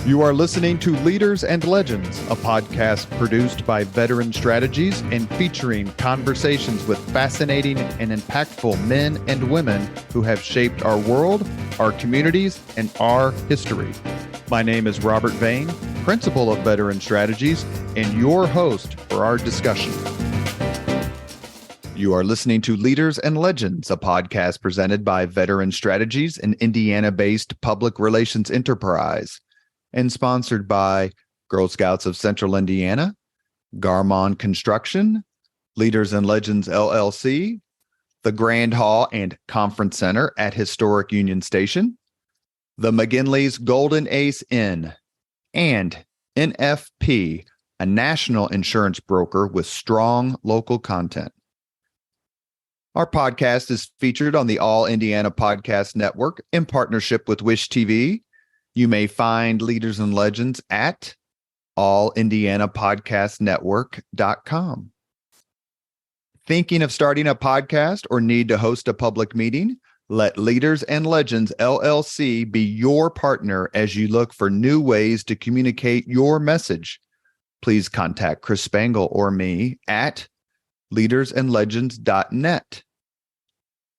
You are listening to Leaders and Legends, a podcast produced by Veteran Strategies and featuring conversations with fascinating and impactful men and women who have shaped our world, our communities, and our history. My name is Robert Vane, Principal of Veteran Strategies, and your host for our discussion. You are listening to Leaders and Legends, a podcast presented by Veteran Strategies, an Indiana-based public relations enterprise, and sponsored by Girl Scouts of Central Indiana, Garmong Construction, Leaders and Legends LLC, the Grand Hall and Conference Center at Historic Union Station, the McGinley's Golden Ace Inn, and NFP, a national insurance broker with strong local content. Our podcast is featured on the All Indiana Podcast Network in partnership with Wish TV. You may find Leaders and Legends at allindianapodcastnetwork.com. Thinking of starting a podcast or need to host a public meeting? Let Leaders and Legends LLC be your partner as you look for new ways to communicate your message. Please contact Chris Spangle or me at leadersandlegends.net.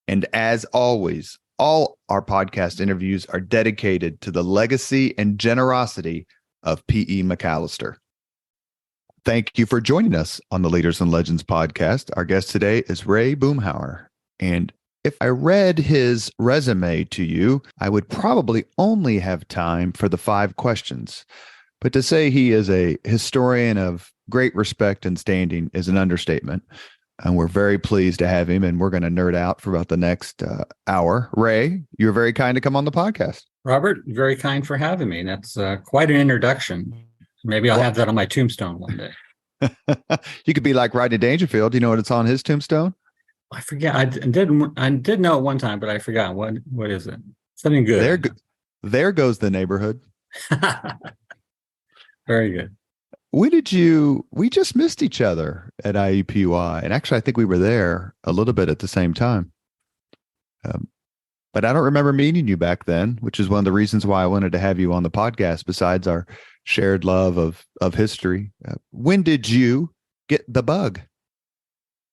And as always, all our podcast interviews are dedicated to the legacy and generosity of P.E. McAllister. Thank you for joining us on the Leaders and Legends podcast. Our guest today is Ray Boomhower. And if I read his resume to you, I would probably only have time for the 5 questions. But to say he is a historian of great respect and standing is an understatement. And we're very pleased to have him, and we're going to nerd out for about the next hour. Ray, you're very kind to come on the podcast. Robert, very kind for having me. That's quite an introduction. Maybe I'll have that on my tombstone one day. You could be like Rodney Dangerfield. Do you know what it's on his tombstone? I forget. I did know it one time, but I forgot. What is it? Something good. There goes the neighborhood. Very good. We just missed each other at IUPUI. And actually, I think we were there a little bit at the same time. But I don't remember meeting you back then, which is one of the reasons why I wanted to have you on the podcast, besides our shared love of history. When did you get the bug?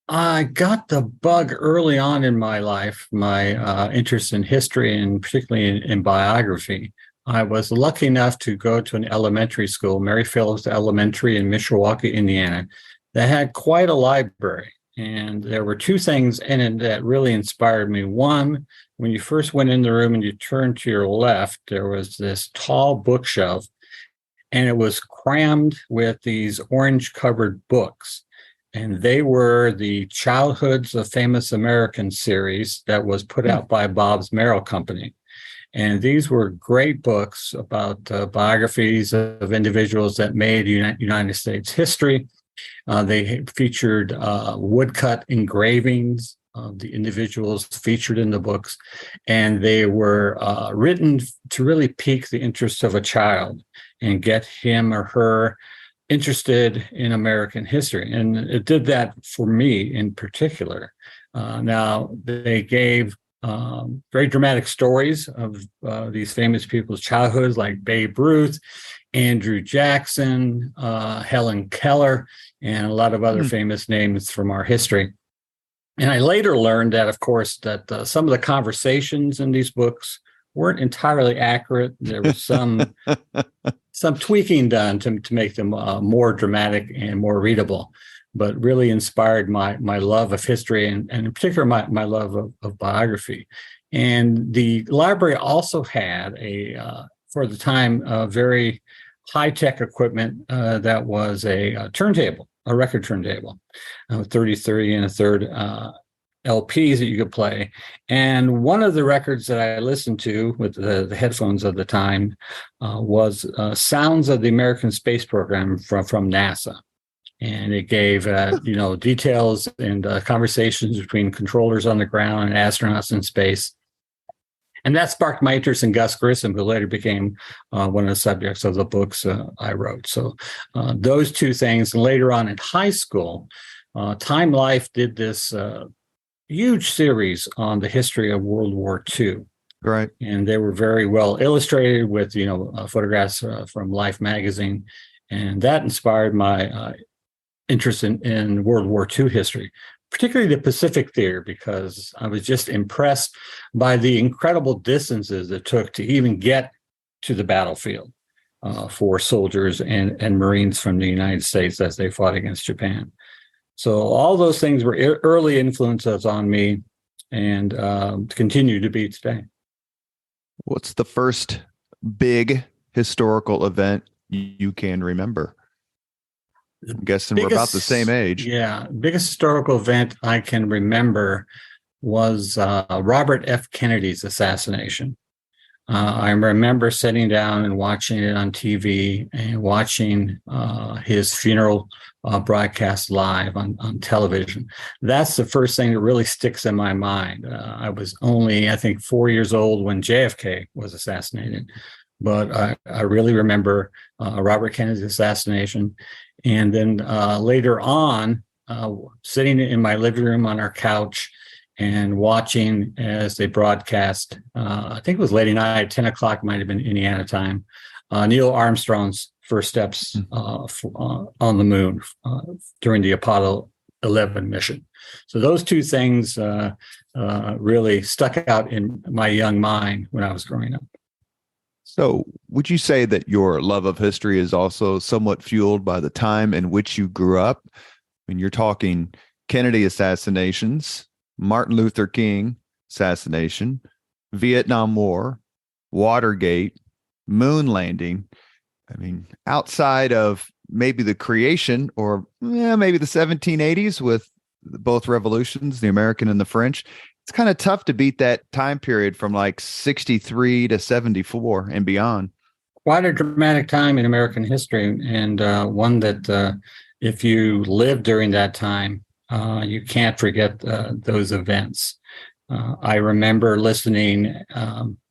I got the bug early on in my life, my interest in history and particularly in biography. I was lucky enough to go to an elementary school, Mary Phillips Elementary in Mishawaka, Indiana, that had quite a library. And there were 2 things in it that really inspired me. One, when you first went in the room and you turned to your left, there was this tall bookshelf, and it was crammed with these orange-covered books. And they were the Childhoods of Famous Americans series that was put out by Bob's Merrill Company. And these were great books about biographies of individuals that made United States history. They featured woodcut engravings of the individuals featured in the books. And they were written to really pique the interest of a child and get him or her interested in American history. And it did that for me in particular. Now, they gave very dramatic stories of these famous people's childhoods, like Babe Ruth, Andrew Jackson, Helen Keller, and a lot of other famous names from our history. And I later learned that, of course, that some of the conversations in these books weren't entirely accurate. There was some tweaking done to make them more dramatic and more readable, but really inspired my love of history and in particular my love of biography. And the library also had for the time, very high-tech equipment that was a turntable, a record turntable, 30 and a third LPs that you could play. And one of the records that I listened to with the headphones of the time was Sounds of the American Space Program from NASA. And it gave, details and conversations between controllers on the ground and astronauts in space. And that sparked my interest in Gus Grissom, who later became one of the subjects of the books I wrote. So those 2 things. And later on in high school, Time Life did this huge series on the history of World War II. Right. And they were very well illustrated with, photographs from Life magazine. And that inspired my interest in World War II history, particularly the Pacific Theater, because I was just impressed by the incredible distances it took to even get to the battlefield for soldiers and Marines from the United States as they fought against Japan. So all those things were early influences on me and continue to be today. What's the first big historical event you can remember? I'm guessing we're about the same age. Yeah. Biggest historical event I can remember was Robert F. Kennedy's assassination. I remember sitting down and watching it on TV and watching his funeral broadcast live on television. That's the first thing that really sticks in my mind. I was only, I think, 4 years old when JFK was assassinated, but I really remember Robert Kennedy's assassination. And then later on, sitting in my living room on our couch and watching as they broadcast, I think it was late night, 10 o'clock, might have been Indiana time, Neil Armstrong's first steps on the moon during the Apollo 11 mission. So those two things really stuck out in my young mind when I was growing up. So would you say that your love of history is also somewhat fueled by the time in which you grew up? I mean, you're talking Kennedy assassinations, Martin Luther King assassination, Vietnam War, Watergate, moon landing. I mean, outside of maybe the creation or maybe the 1780s with both revolutions, the American and the French, it's kind of tough to beat that time period from like 63 to 74 and beyond. Quite a dramatic time in American history, and one that if you lived during that time, you can't forget those events. I remember listening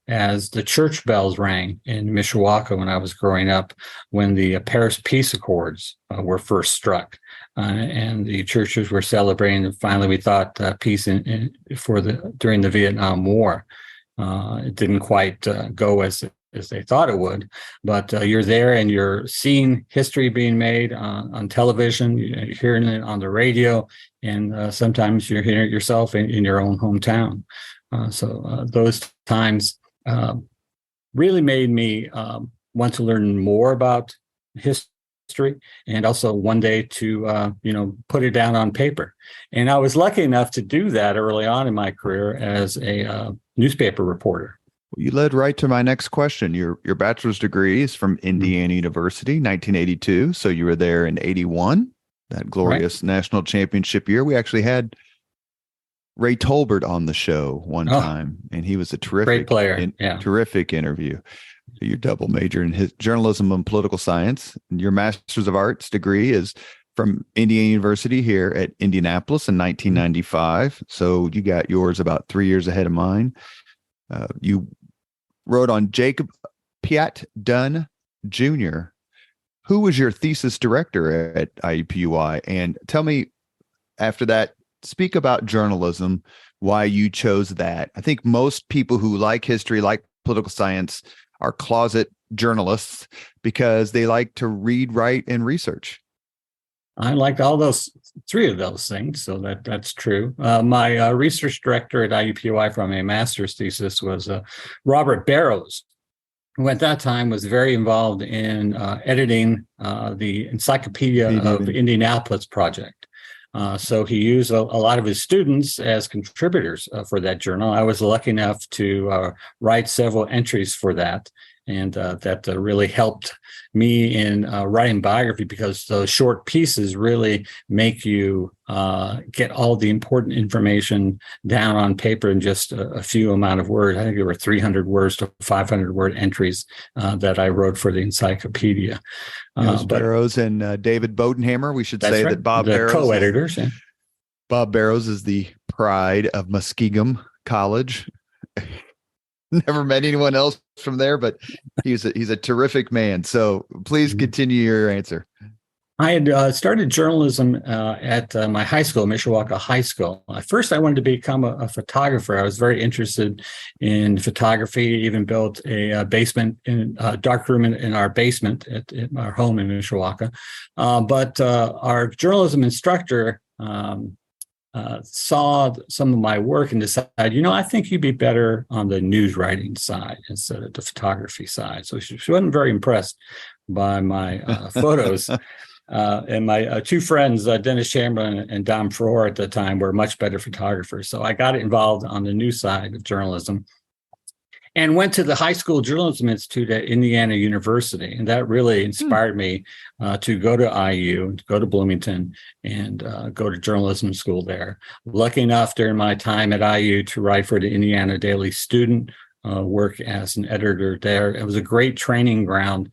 as the church bells rang in Mishawaka when I was growing up, when the Paris Peace Accords were first struck, and the churches were celebrating. And finally, we thought peace during the Vietnam War. It didn't quite go as they thought it would, but you're there and you're seeing history being made on television, you're hearing it on the radio, and sometimes you're hearing it yourself in your own hometown. So those times really made me want to learn more about history, and also one day to put it down on paper. And I was lucky enough to do that early on in my career as a newspaper reporter. You led right to my next question. Your bachelor's degree is from Indiana University, 1982. So you were there in 81, that glorious national championship year. We actually had Ray Tolbert on the show one time, and he was a terrific great player. Terrific interview. Your double major in journalism and political science. And your master's of arts degree is from Indiana University here at Indianapolis in 1995. So you got yours about 3 years ahead of mine. You wrote on Jacob Piat Dunn Jr. Who was your thesis director at IUPUI? And tell me, after that, speak about journalism, why you chose that. I think most people who like history, like political science, are closet journalists because they like to read, write, and research. I liked all those three of those things, so that's true. My research director at IUPUI from a master's thesis was Robert Barrows, who at that time was very involved in editing the Encyclopedia of Indianapolis project. So he used a lot of his students as contributors for that journal. I was lucky enough to write several entries for that. And that really helped me in writing biography, because those short pieces really make you get all the important information down on paper in just a few amount of words. I think there were 300 words to 500 word entries that I wrote for the encyclopedia. Barrows and David Bodenhammer. We should say that Bob Barrows, co-editors. Bob Barrows is the pride of Muskingum College. Never met anyone else from there, but he's a terrific man. So please continue your answer. I had started journalism at my high school, Mishawaka High School. At first, I wanted to become a photographer. I was very interested in photography. Even built a basement, dark room in our basement at our home in Mishawaka. But our journalism instructor saw some of my work and decided, I think you'd be better on the news writing side instead of the photography side. So she wasn't very impressed by my photos. And my two friends, Dennis Chamberlain and Dom Farrar at the time, were much better photographers. So I got involved on the news side of journalism and went to the High School Journalism Institute at Indiana University. And that really inspired me to go to IU, to go to Bloomington, and go to journalism school there. Lucky enough during my time at IU to write for the Indiana Daily Student, work as an editor there. It was a great training ground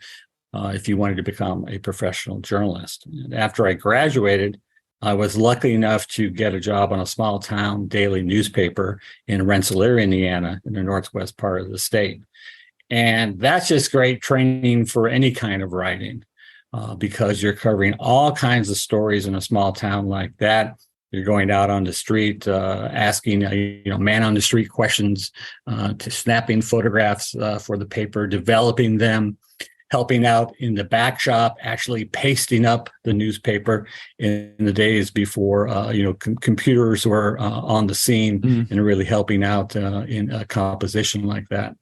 if you wanted to become a professional journalist. And after I graduated, I was lucky enough to get a job on a small town daily newspaper in Rensselaer, Indiana, in the northwest part of the state. And that's just great training for any kind of writing because you're covering all kinds of stories in a small town like that. You're going out on the street, asking, man on the street questions, to snapping photographs for the paper, developing them, helping out in the back shop, actually pasting up the newspaper in the days before, computers were on the scene and really helping out in a composition like that.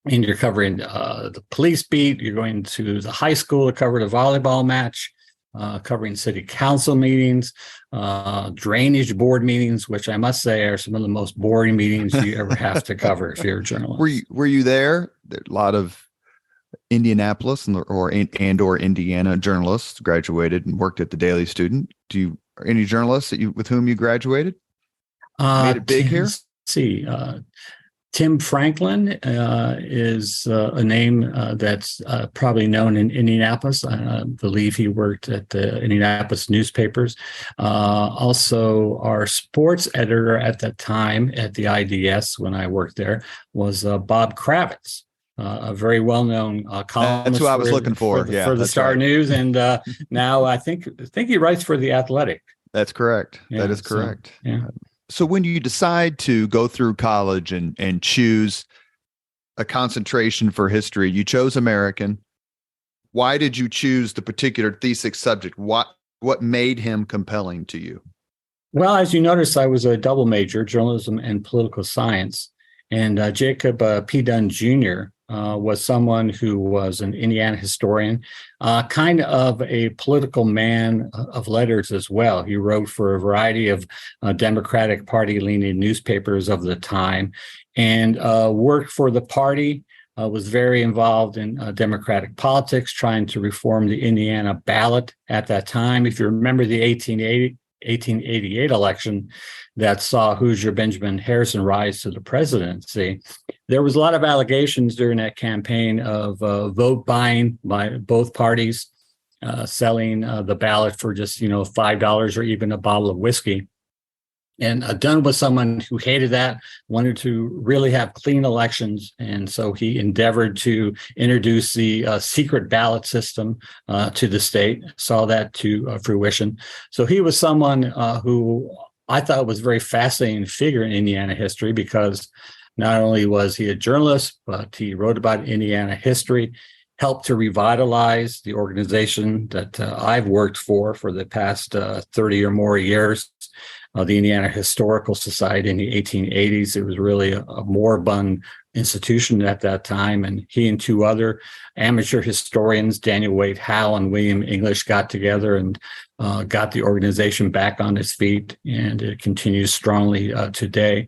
And you're covering the police beat. You're going to the high school to cover the volleyball match, covering city council meetings, drainage board meetings, which I must say are some of the most boring meetings you ever have to cover if you're a journalist. Were you there? There a lot of Indianapolis or Indiana journalists graduated and worked at the Daily Student. Are any journalists with whom you graduated? Made it big here? See, Tim Franklin is a name that's probably known in Indianapolis. I believe he worked at the Indianapolis newspapers. Also, our sports editor at that time at the IDS when I worked there was Bob Kravitz. A very well-known columnist. That's who I was looking for. For the Star News, and now I think he writes for the Athletic. That's correct. Yeah, that is correct. So, So when you decide to go through college and choose a concentration for history, you chose American. Why did you choose the particular thesis subject? What made him compelling to you? Well, as you notice, I was a double major, journalism and political science, and Jacob P. Dunn Jr. Was someone who was an Indiana historian, kind of a political man of letters as well. He wrote for a variety of Democratic Party-leaning newspapers of the time and worked for the party, was very involved in Democratic politics, trying to reform the Indiana ballot at that time. If you remember the 1888 election that saw Hoosier Benjamin Harrison rise to the presidency, there was a lot of allegations during that campaign of vote buying by both parties, selling the ballot for just, $5 or even a bottle of whiskey. And Dunn was someone who hated that, wanted to really have clean elections. And so he endeavored to introduce the secret ballot system to the state, saw that to fruition. So he was someone who I thought was a very fascinating figure in Indiana history because not only was he a journalist, but he wrote about Indiana history, helped to revitalize the organization that I've worked for the past 30 or more years. The Indiana Historical Society in the 1880s. It was really a moribund institution at that time. And he and two other amateur historians, Daniel Wade Howe and William English, got together and got the organization back on its feet. And it continues strongly today.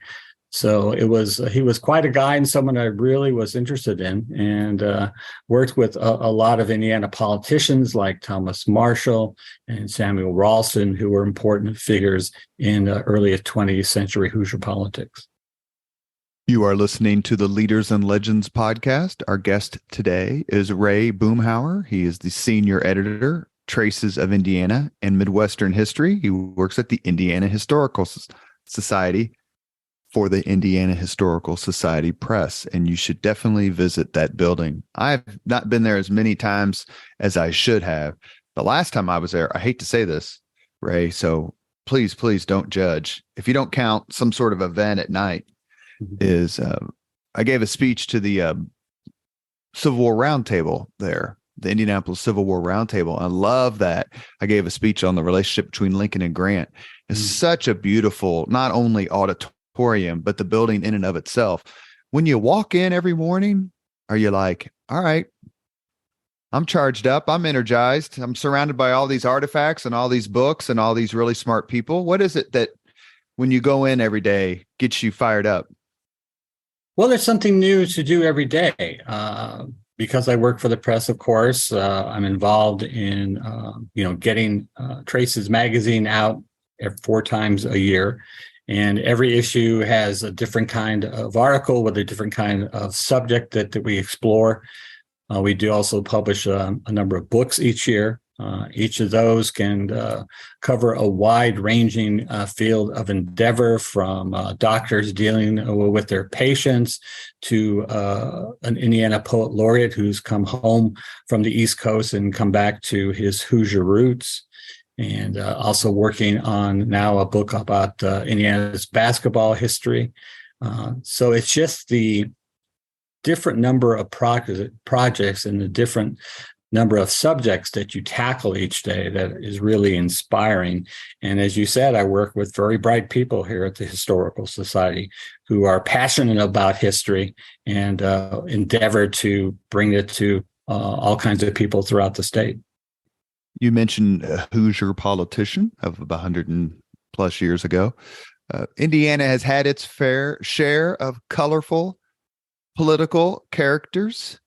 So he was quite a guy and someone I really was interested in, and worked with a lot of Indiana politicians like Thomas Marshall and Samuel Ralston, who were important figures in early 20th century Hoosier politics. You are listening to the Leaders and Legends podcast. Our guest today is Ray Boomhower. He is the senior editor, Traces of Indiana and Midwestern History. He works at the Indiana Historical Society for the Indiana Historical Society Press, and you should definitely visit that building. I've not been there as many times as I should have, The last time I was there, I hate to say this, Ray, so please don't judge. If you don't count some sort of event at night, is I gave a speech to the Civil War Roundtable there, the Indianapolis Civil War Roundtable. I love that. I gave a speech on the relationship between Lincoln and Grant. It's such a beautiful, not only auditorium, but the building in and of itself. When you walk in every morning, are you like, all right, I'm charged up, I'm energized, I'm surrounded by all these artifacts and all these books and all these really smart people? What is it that when you go in every day gets you fired up? Well, there's something new to do every day. Because I work for the press, of course, I'm involved in, getting Trace's magazine out 4 times a year. And every issue has a different kind of article with a different kind of subject that we explore. We do also publish a number of books each year. Each of those can cover a wide-ranging field of endeavor, from doctors dealing with their patients to an Indiana poet laureate who's come home from the East Coast and come back to his Hoosier roots, and also working on now a book about Indiana's basketball history. So it's just the different number of projects and the different number of subjects that you tackle each day that is really inspiring. And as you said, I work with very bright people here at the Historical Society who are passionate about history and endeavor to bring it to all kinds of people throughout the state. You mentioned a Hoosier politician of about 100 and plus years ago. Indiana has had its fair share of colorful political characters.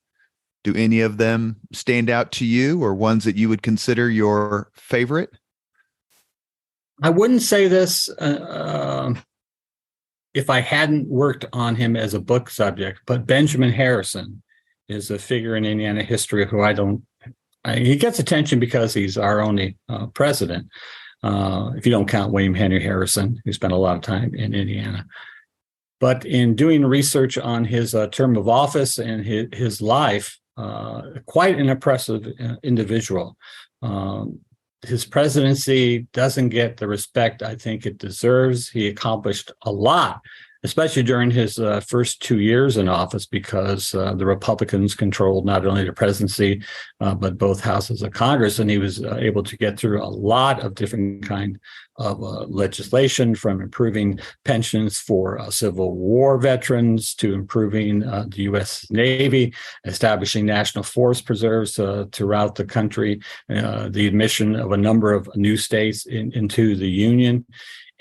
Do any of them stand out to you, or ones that you would consider your favorite? I wouldn't say this if I hadn't worked on him as a book subject, but Benjamin Harrison is a figure in Indiana history who he gets attention because he's our only president, if you don't count William Henry Harrison, who spent a lot of time in Indiana. But in doing research on his term of office and his life, quite an impressive individual. His presidency doesn't get the respect I think it deserves. He accomplished a lot, especially during his first 2 years in office, because the Republicans controlled not only the presidency, but both houses of Congress. And he was able to get through a lot of different kind of legislation, from improving pensions for Civil War veterans to improving the U.S. Navy, establishing national forest preserves throughout the country, the admission of a number of new states into the Union.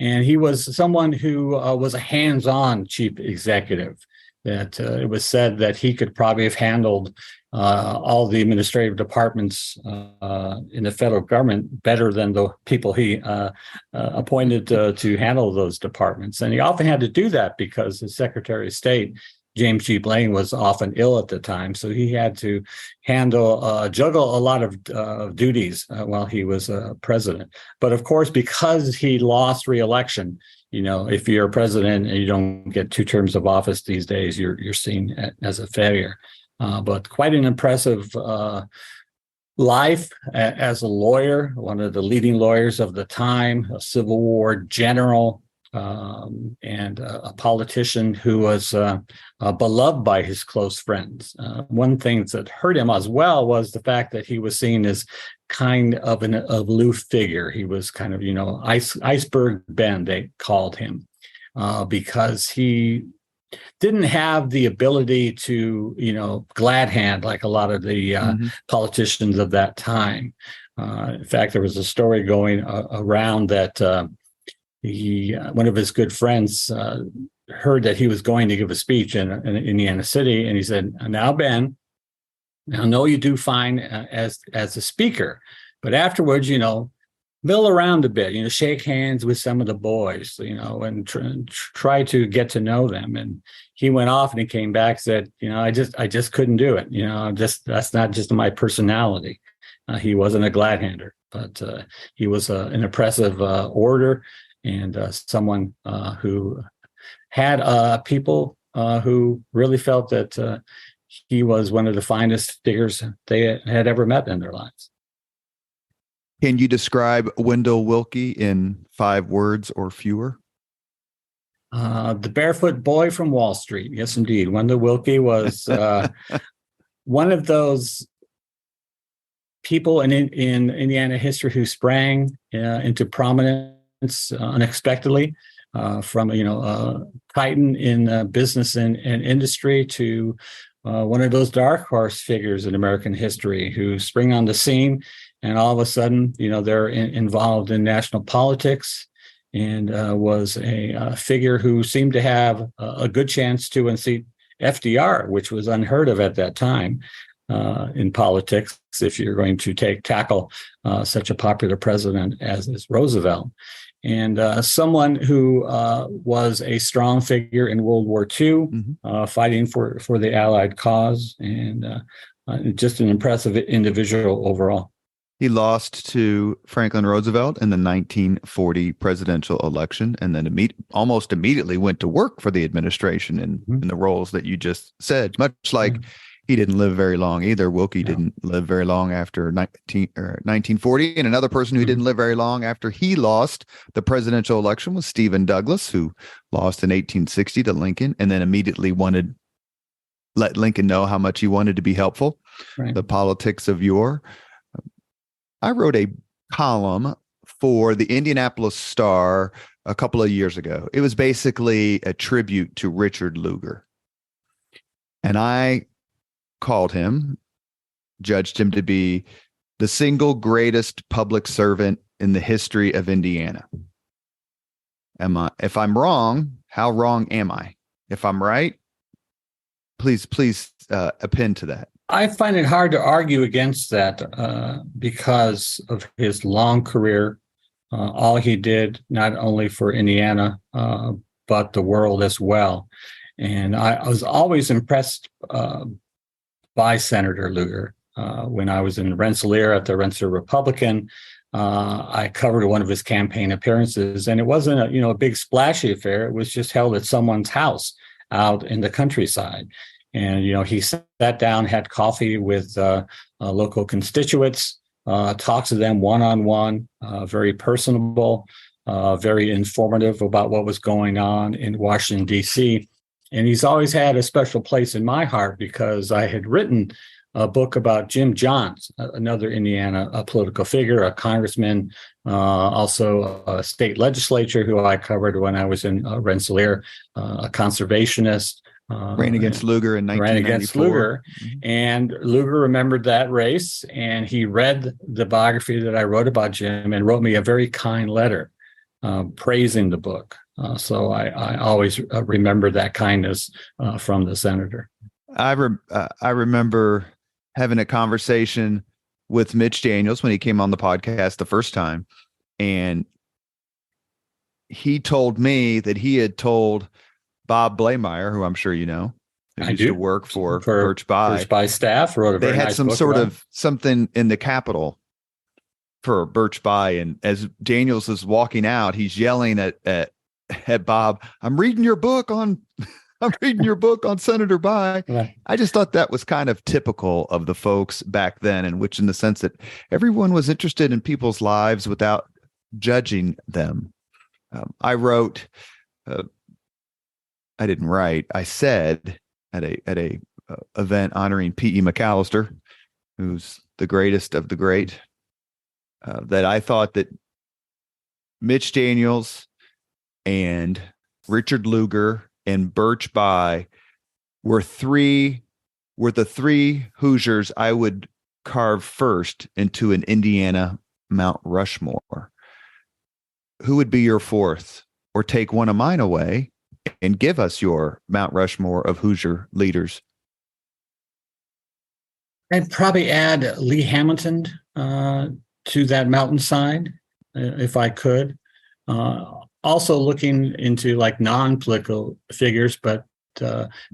And he was someone who was a hands-on chief executive, that it was said that he could probably have handled all the administrative departments in the federal government better than the people he appointed to handle those departments. And he often had to do that because the Secretary of State, James G. Blaine, was often ill at the time. So he had to juggle a lot of duties while he was president. But of course, because he lost re-election, if you're a president and you don't get 2 terms of office these days, you're seen as a failure. But quite an impressive life as a lawyer, one of the leading lawyers of the time, a Civil War general, and a politician who was beloved by his close friends. One thing that hurt him as well was the fact that he was seen as kind of an aloof figure. He was kind of, iceberg Ben, they called him, because he didn't have the ability to, glad hand like a lot of the politicians of that time. In fact, there was a story going around that one of his good friends heard that he was going to give a speech in Indiana City, and he said, "Now, Ben, I know you do fine as a speaker, but afterwards, mill around a bit, shake hands with some of the boys, and try to get to know them." And he went off and he came back, said, I just couldn't do it. That's not just my personality. He wasn't a glad hander, but he was an impressive orator, and someone who had people who really felt that he was one of the finest figures they had ever met in their lives. Can you describe Wendell Willkie in 5 words or fewer? The barefoot boy from Wall Street. Yes, indeed. Wendell Willkie was one of those people in Indiana history who sprang into prominence unexpectedly, from a titan in business and industry to one of those dark horse figures in American history who spring on the scene, and all of a sudden, they're involved in national politics, and was a figure who seemed to have a good chance to unseat FDR, which was unheard of at that time in politics, if you're going to tackle such a popular president as Roosevelt. And someone who was a strong figure in World War II, fighting for the Allied cause, and just an impressive individual overall. He lost to Franklin Roosevelt in the 1940 presidential election, and then almost immediately went to work for the administration in the roles that you just said, much like he didn't live very long either. Willkie didn't live very long after 1940. And another person who didn't live very long after he lost the presidential election was Stephen Douglas, who lost in 1860 to Lincoln, and then immediately let Lincoln know how much he wanted to be helpful. Right. The politics of yore. I wrote a column for the Indianapolis Star a couple of years ago. It was basically a tribute to Richard Lugar. And I judged him to be the single greatest public servant in the history of Indiana. If I'm wrong, how wrong am I? If I'm right, please append to that. I find it hard to argue against that because of his long career, all he did, not only for Indiana, but the world as well. And I was always impressed by Senator Lugar. When I was in Rensselaer at the Rensselaer Republican, I covered one of his campaign appearances, and it wasn't a big splashy affair. It was just held at someone's house out in the countryside. And, he sat down, had coffee with local constituents, talked to them one-on-one, very personable, very informative about what was going on in Washington, D.C. And he's always had a special place in my heart because I had written a book about Jim Johns, another Indiana political figure, a congressman, also a state legislature who I covered when I was in Rensselaer, a conservationist. Ran against Lugar in 1994. And Lugar remembered that race, and he read the biography that I wrote about Jim and wrote me a very kind letter praising the book. So I always remember that kindness from the senator. I remember having a conversation with Mitch Daniels when he came on the podcast the first time, and he told me that he had told Bob Blameyer, who I'm sure you know, who used to work for Birch Bayh. Birch Bayh staff wrote a very nice book. They had some sort of something in the Capitol for Birch Bayh, and as Daniels is walking out, he's yelling at Bob, "I'm reading your book on Senator Bayh." Right. I just thought that was kind of typical of the folks back then, in the sense that everyone was interested in people's lives without judging them. I wrote. I didn't write. I said at a event honoring P.E. McAllister, who's the greatest of the great, that I thought that Mitch Daniels and Richard Lugar and Birch Bayh were the three Hoosiers I would carve first into an Indiana Mount Rushmore. Who would be your fourth, or take one of mine away and give us your Mount Rushmore of Hoosier leaders? I'd probably add Lee Hamilton to that mountainside, if I could. Also looking into like non-political figures, but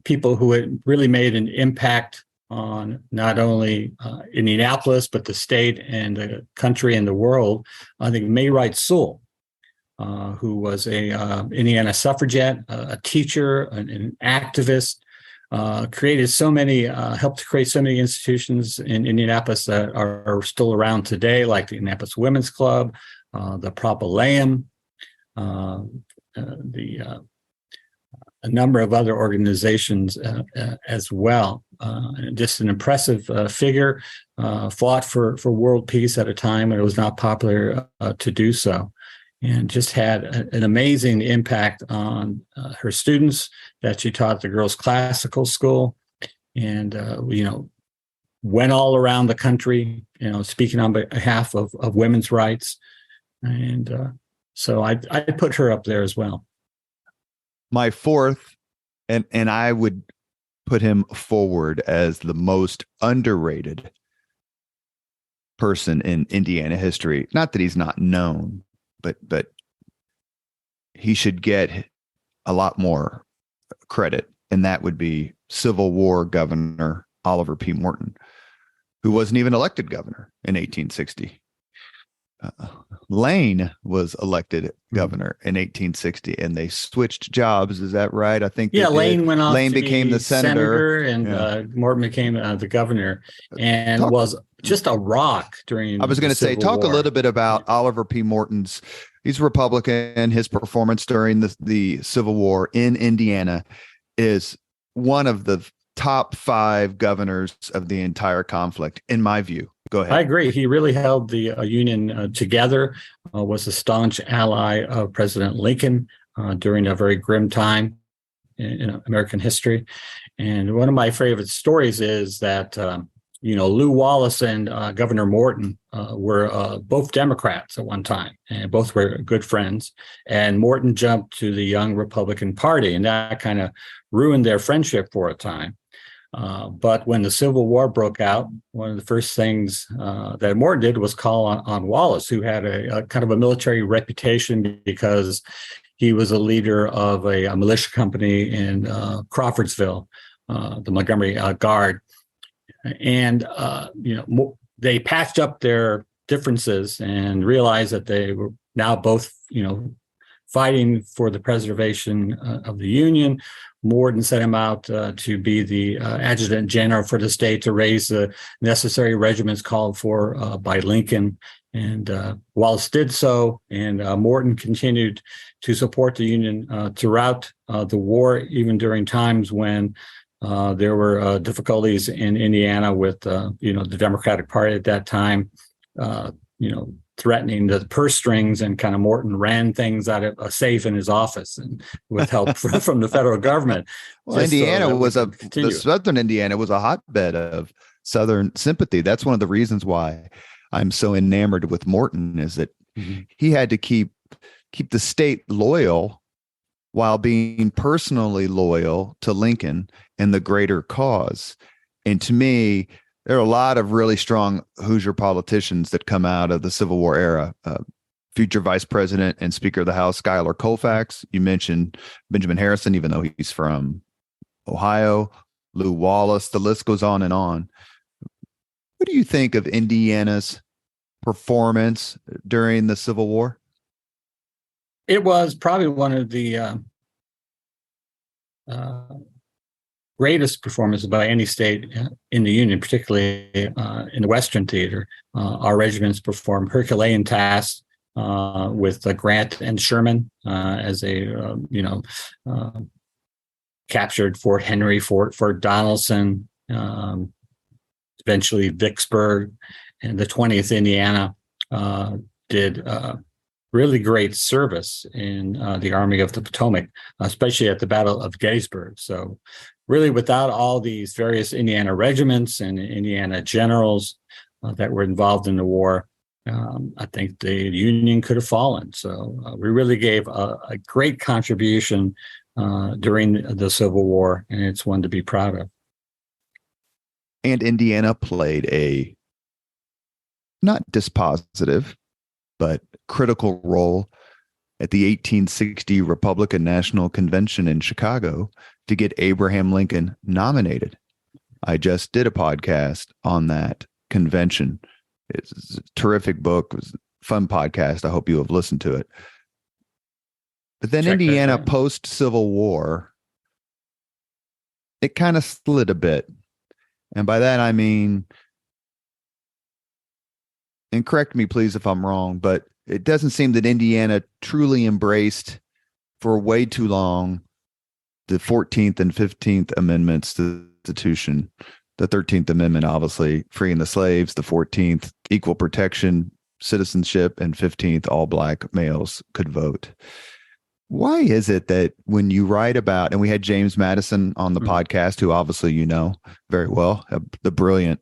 people who had really made an impact on not only Indianapolis, but the state and the country and the world. I think Maywright Sewell, who was a Indiana suffragette, a teacher, an activist, created so many, helped to create so many institutions in Indianapolis that are still around today, like the Indianapolis Women's Club, the Propylaeum, a number of other organizations as well. Just an impressive figure, fought for world peace at a time when it was not popular to do so, and just had an amazing impact on her students that she taught at the girls' classical school, and went all around the country, speaking on behalf of women's rights, and so I put her up there as well. My fourth, and I would put him forward as the most underrated person in Indiana history. Not that he's not known, but he should get a lot more credit, and that would be Civil War Governor Oliver P. Morton, who wasn't even elected governor in 1860. Lane was elected governor in 1860, and they switched jobs. Is that right? I think. Yeah, Lane went off. Lane became the senator, and Morton became the governor, and was just a rock during. I was going to say, talk a little bit about Oliver P. Morton's. He's a Republican. His performance during the Civil War in Indiana is one of the top 5 governors of the entire conflict, in my view. Go ahead. I agree. He really held the Union together, was a staunch ally of President Lincoln during a very grim time in American history. And one of my favorite stories is that, Lew Wallace and Governor Morton were both Democrats at one time, and both were good friends. And Morton jumped to the Young Republican Party, and that kind of ruined their friendship for a time. But when the Civil War broke out, one of the first things that Morton did was call on Wallace, who had a kind of a military reputation because he was a leader of a militia company in Crawfordsville, the Montgomery Guard. And, they patched up their differences and realized that they were now both, fighting for the preservation of the Union. Morton set him out to be the adjutant general for the state to raise the necessary regiments called for by Lincoln. And Wallace did so, and Morton continued to support the Union throughout the war, even during times when there were difficulties in Indiana with, the Democratic Party at that time, threatening the purse strings, and kind of Morton ran things out of a safe in his office, and with help from the federal government. Well, Indiana the southern Indiana was a hotbed of Southern sympathy. That's one of the reasons why I'm so enamored with Morton, is that he had to keep the state loyal while being personally loyal to Lincoln and the greater cause. And to me, there are a lot of really strong Hoosier politicians that come out of the Civil War era. Future Vice President and Speaker of the House, Schuyler Colfax. You mentioned Benjamin Harrison, even though he's from Ohio. Lew Wallace. The list goes on and on. What do you think of Indiana's performance during the Civil War? It was probably one of the greatest performances by any state in the Union, particularly in the Western Theater. Our regiments performed Herculean tasks with Grant and Sherman as captured Fort Henry, Fort Donelson, eventually Vicksburg, and the 20th Indiana did really great service in the Army of the Potomac, especially at the Battle of Gettysburg. So really, without all these various Indiana regiments and Indiana generals that were involved in the war, I think the Union could have fallen. So we really gave a great contribution during the Civil War, and it's one to be proud of. And Indiana played a not dispositive, but critical role at the 1860 Republican National Convention in Chicago to get Abraham Lincoln nominated. I just did a podcast on that convention. It's a terrific book. It was a fun podcast. I hope you have listened to it. But then Indiana post-Civil War it kind of slid a bit. And by that, I mean, and correct me, please, if I'm wrong, but it doesn't seem that Indiana truly embraced for way too long the 14th and 15th Amendments to the Constitution. The 13th Amendment, obviously, freeing the slaves. The 14th, equal protection, citizenship, and 15th, all black males could vote. Why is it that when you write about, and we had James Madison on the podcast, who obviously you know very well, the brilliant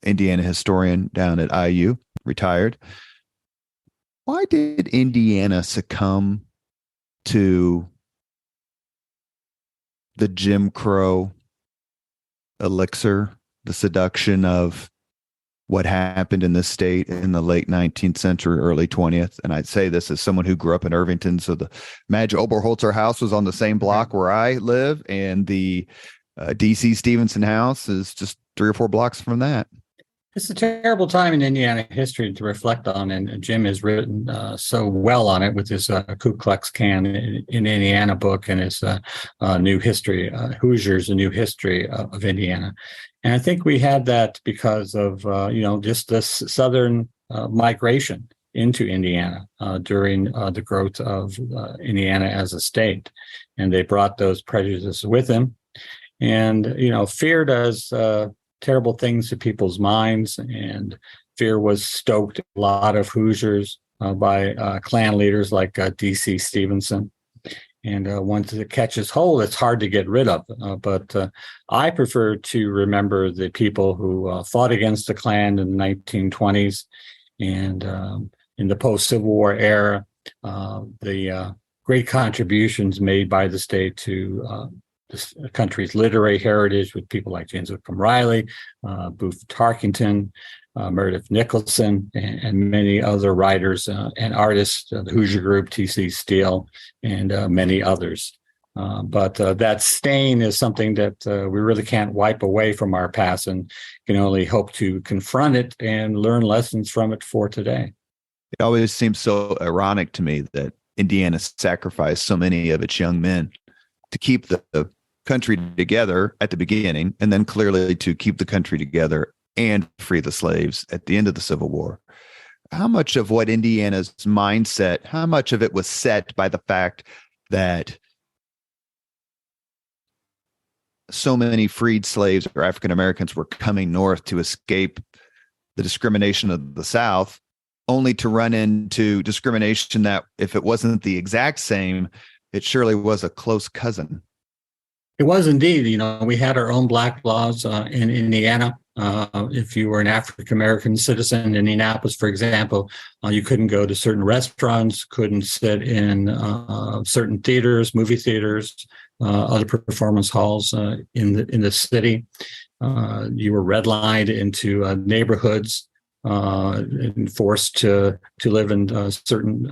Indiana historian down at IU, retired. Why did Indiana succumb to the Jim Crow elixir, the seduction of what happened in this state in the late 19th century, early 20th? And I'd say this as someone who grew up in Irvington. So the Madge Oberholzer house was on the same block where I live, and the DC Stevenson house is just 3 or 4 blocks from that. It's a terrible time in Indiana history to reflect on, and Jim has written so well on it with his Ku Klux Klan in Indiana book and his new history, Hoosiers, a new history of Indiana. And I think we had that because of, just this southern migration into Indiana during the growth of Indiana as a state. And they brought those prejudices with them. And, fear does terrible things to people's minds, and fear was stoked a lot of Hoosiers by Klan leaders like DC Stevenson. And once it catches hold, it's hard to get rid of. But I prefer to remember the people who fought against the Klan in the 1920s and in the post-Civil War era, the great contributions made by the state to the country's literary heritage with people like James Whitcomb Riley, Booth Tarkington, Meredith Nicholson, and many other writers and artists, the Hoosier Group, T.C. Steele, and many others. But that stain is something that we really can't wipe away from our past, and can only hope to confront it and learn lessons from it for today. It always seems so ironic to me that Indiana sacrificed so many of its young men to keep the country together at the beginning, and then clearly to keep the country together and free the slaves at the end of the Civil War. How much of what Indiana's mindset, how much of it was set by the fact that so many freed slaves or African Americans were coming north to escape the discrimination of the South, only to run into discrimination that, if it wasn't the exact same, it surely was a close cousin? It was indeed. We had our own black laws in Indiana. If you were an African-American citizen in Indianapolis, for example, you couldn't go to certain restaurants, couldn't sit in certain theaters, movie theaters, other performance halls in the city. You were redlined into neighborhoods and forced to live in certain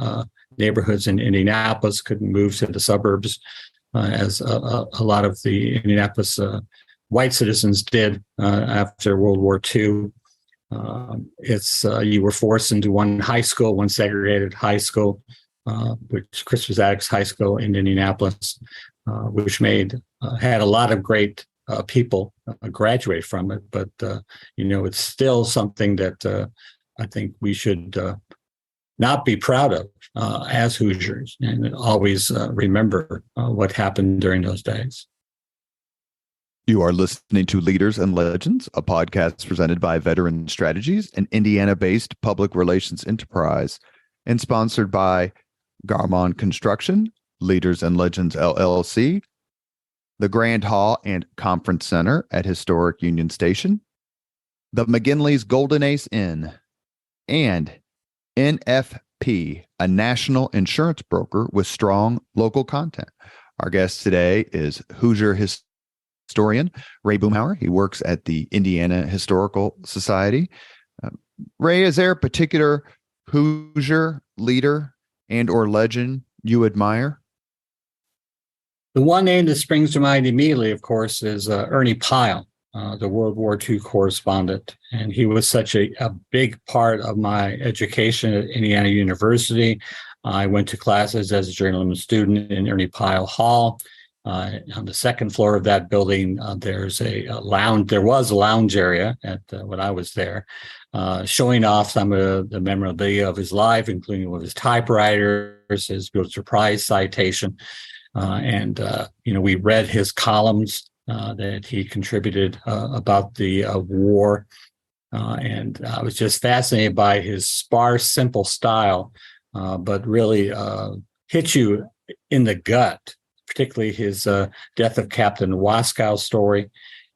neighborhoods in Indianapolis, couldn't move to the suburbs. As a lot of the Indianapolis white citizens did after World War II. You were forced into one segregated high school, which Christopher Zaddix High School in Indianapolis, which had a lot of great people graduate from it. But it's still something that I think we should not be proud of as Hoosiers, and always remember what happened during those days. You are listening to Leaders and Legends, a podcast presented by Veteran Strategies, an Indiana-based public relations enterprise, and sponsored by Garmong Construction, Leaders and Legends LLC, the Grand Hall and Conference Center at historic Union Station, the McGinley's Golden Ace Inn, and NFP, a national insurance broker with strong local content. Our guest today is Hoosier historian Ray Boomhower. He works at the Indiana Historical Society. Ray, is there a particular Hoosier leader and or legend you admire? The one name that springs to mind immediately, of course, is Ernie Pyle, the World War II correspondent. And he was such a big part of my education at Indiana University. I went to classes as a journalism student in Ernie Pyle Hall. On the second floor of that building, there's a lounge. There was a lounge area when I was there, showing off some of the memorabilia of his life, including one of his typewriters, his Pulitzer Prize citation, and we read his columns that he contributed about the war, and I was just fascinated by his sparse, simple style, but really hit you in the gut. Particularly his death of Captain Waskow story.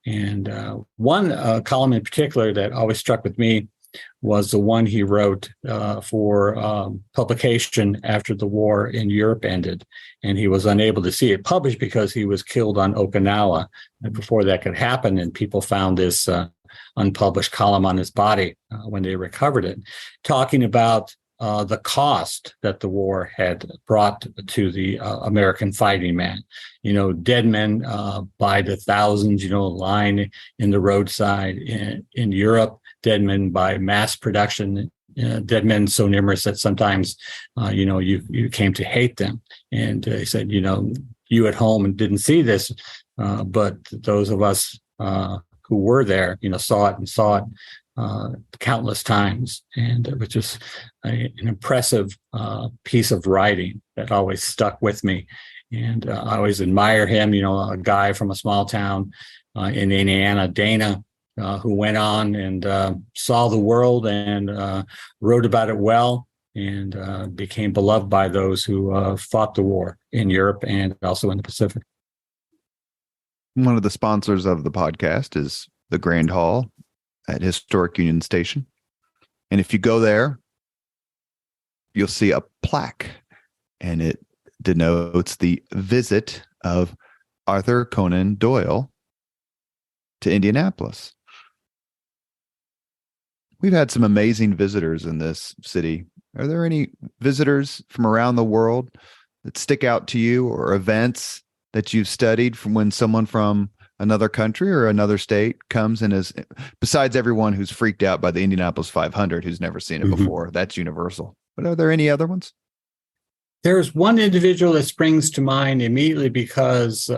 And one column in particular that always struck with me was the one he wrote for publication after the war in Europe ended. And he was unable to see it published because he was killed on Okinawa. And before that could happen, and people found this unpublished column on his body when they recovered it, talking about the cost that the war had brought to the American fighting man. Dead men by the thousands, lying in the roadside in Europe, dead men by mass production, dead men so numerous that sometimes, you came to hate them. And he said, you at home and didn't see this, but those of us who were there, saw it countless times. And it was just an impressive piece of writing that always stuck with me. And I always admire him, a guy from a small town in Indiana, Dana, who went on and saw the world and wrote about it well, and became beloved by those who fought the war in Europe and also in the Pacific. One of the sponsors of the podcast is the Grand Hall at Historic Union Station. And if you go there, you'll see a plaque, and it denotes the visit of Arthur Conan Doyle to Indianapolis. We've had some amazing visitors in this city. Are there any visitors from around the world that stick out to you, or events that you've studied from when someone from another country or another state comes and is, besides everyone who's freaked out by the Indianapolis 500, who's never seen it before? That's universal. But are there any other ones? There's one individual that springs to mind immediately because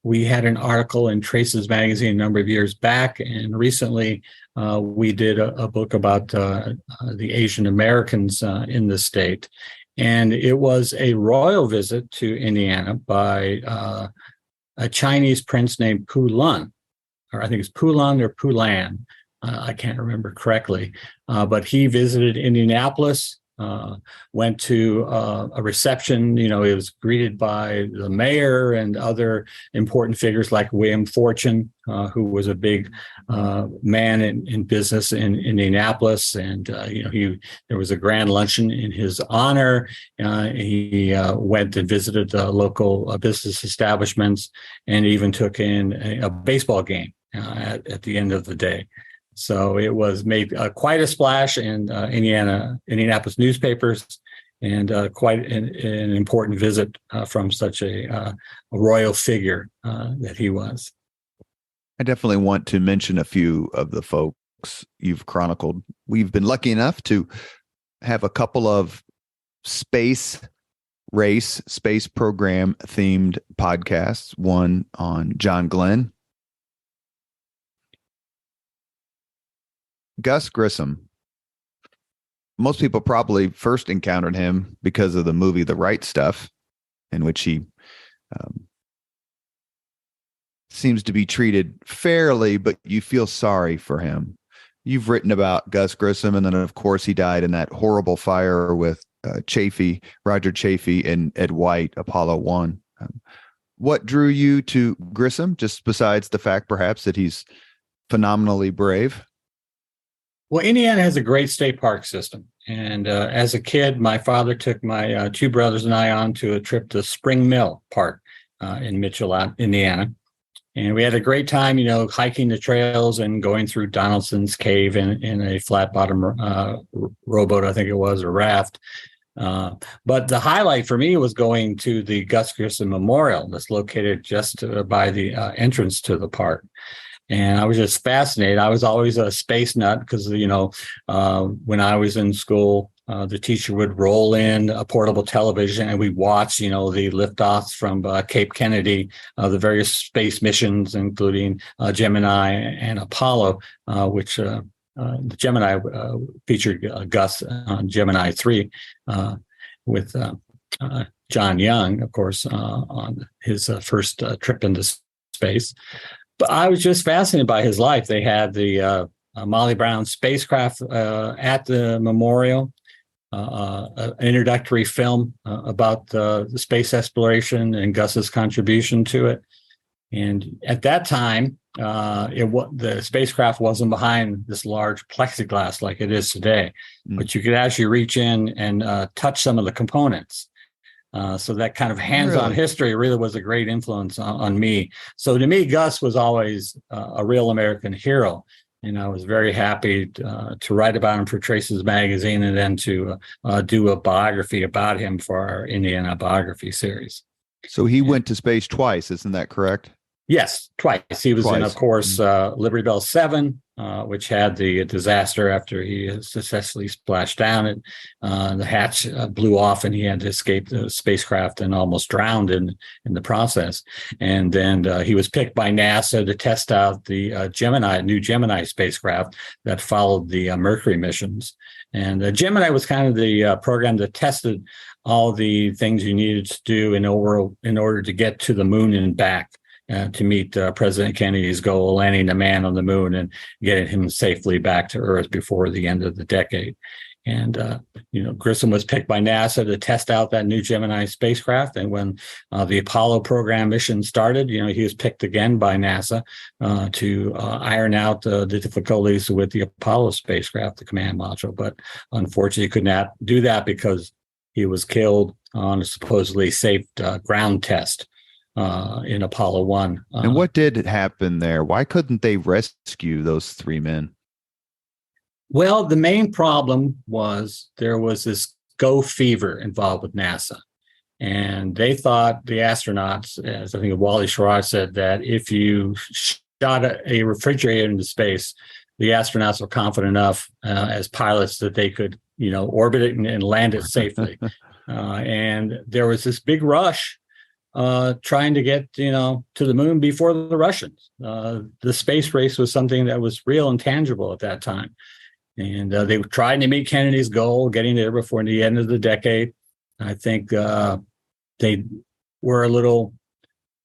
we had an article in Traces magazine a number of years back, and recently we did a book about the Asian Americans in the state. And it was a royal visit to Indiana by a Chinese prince named Pu Lun, or I think it's Pu Lun or Pu Lan. I can't remember correctly, but he visited Indianapolis, went to a reception. He was greeted by the mayor and other important figures like William Fortune, who was a big man in business in Indianapolis. And, there was a grand luncheon in his honor. He went and visited local business establishments, and even took in a baseball game at the end of the day. So it was made quite a splash in Indianapolis newspapers, and quite an important visit from such a royal figure that he was. I definitely want to mention a few of the folks you've chronicled. We've been lucky enough to have a couple of space program themed podcasts, one on John Glenn. Gus Grissom. Most people probably first encountered him because of the movie The Right Stuff, in which he seems to be treated fairly, but you feel sorry for him. You've written about Gus Grissom, and then, of course, he died in that horrible fire with Roger Chaffee and Ed White, Apollo 1. What drew you to Grissom, just besides the fact, perhaps, that he's phenomenally brave? Well, Indiana has a great state park system. And as a kid, my father took my two brothers and I on to a trip to Spring Mill Park in Mitchell, Indiana. And we had a great time, hiking the trails and going through Donaldson's Cave in a flat bottom rowboat, I think it was, or raft. But the highlight for me was going to the Gus Grissom Memorial that's located just by the entrance to the park. And I was just fascinated. I was always a space nut because, when I was in school, the teacher would roll in a portable television and we'd watch, the liftoffs from Cape Kennedy, the various space missions, including Gemini and Apollo, which the Gemini featured Gus on Gemini 3 with John Young, of course, on his first trip into space. But I was just fascinated by his life. They had the Molly Brown spacecraft at the memorial, an introductory film about the space exploration and Gus's contribution to it. And at that time, the spacecraft wasn't behind this large plexiglass like it is today, but you could actually reach in and touch some of the components. So that kind of hands-on history really was a great influence on me. So to me, Gus was always a real American hero. And I was very happy to write about him for Traces Magazine and then to do a biography about him for our Indiana biography series. So he went to space twice, isn't that correct? Yes, twice. He was in, of course, Liberty Bell 7, which had the disaster after he successfully splashed down. It the hatch blew off, and he had to escape the spacecraft and almost drowned in the process. And then he was picked by NASA to test out the new Gemini spacecraft that followed the Mercury missions. And Gemini was kind of the program that tested all the things you needed to do in order to get to the moon and back. To meet President Kennedy's goal, landing a man on the moon and getting him safely back to Earth before the end of the decade. And, Grissom was picked by NASA to test out that new Gemini spacecraft. And when the Apollo program mission started, he was picked again by NASA to iron out the difficulties with the Apollo spacecraft, the command module. But unfortunately, he could not do that because he was killed on a supposedly safe ground test in Apollo 1. And what did happen there? Why couldn't they rescue those three men? Well, the main problem was there was this go fever involved with NASA. And they thought, the astronauts, as I think Wally Schirra said, that if you shot a refrigerator into space, the astronauts were confident enough as pilots that they could, orbit it and land it safely. And there was this big rush trying to get, to the moon before the Russians. The space race was something that was real and tangible at that time. And they were trying to meet Kennedy's goal, getting there before the end of the decade. I think they were a little